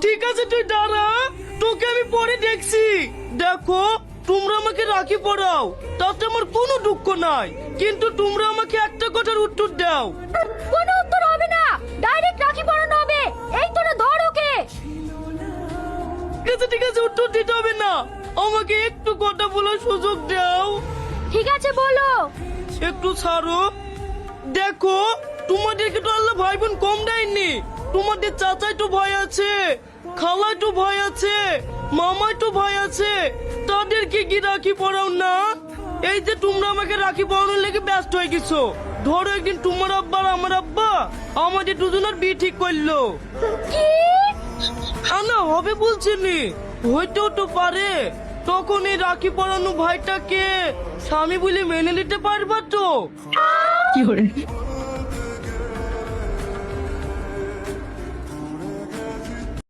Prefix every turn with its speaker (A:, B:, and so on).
A: ঠিক আছে তুই দাঁড়া, তোকে আমি পরে দেখছি। দেখো, তোমরা আমাকে রাখি পড়াও, তাতে আমার কোনো দুঃখ নাই, কিন্তু তোমরা আমাকে একটা কথার উত্তর দাও।
B: কোনো উত্তর হবে না, ডাইরেক্ট রাখি পরানো হবে। এই তোরা ধর ওকে।
A: ঠিক আছে, উত্তর দিতে হবে না, আমাকে একটু কথা বলার সুযোগ দাও।
B: ঠিক আছে বলো।
A: একটু ছাড়ো। দেখো, তোমাদেরকে তো আল্লাহ ভাই বোন কম দেয়নি। তোমাদের চাচাই তো ভয় আছে, খালাই তো ভয় আছে, মামাই তো ভয় আছে, তাদেরকে কি রাখি পড়াও না? এই যে তোমরা আমাকে রাখি পড়ানোর লেগে ব্যস্ত হয়ে গেছো, ধরো একদিন তোমার আব্বা আর আমার আব্বা আমাদের দুজনের বিয়ে ঠিক করলো।
B: কি?
A: না হবে বলছিনি, হইতেও তো পারে। তখন এই রাখি পরানো ভাইটাকে স্বামী বলে মেনে নিতে পারবা তো?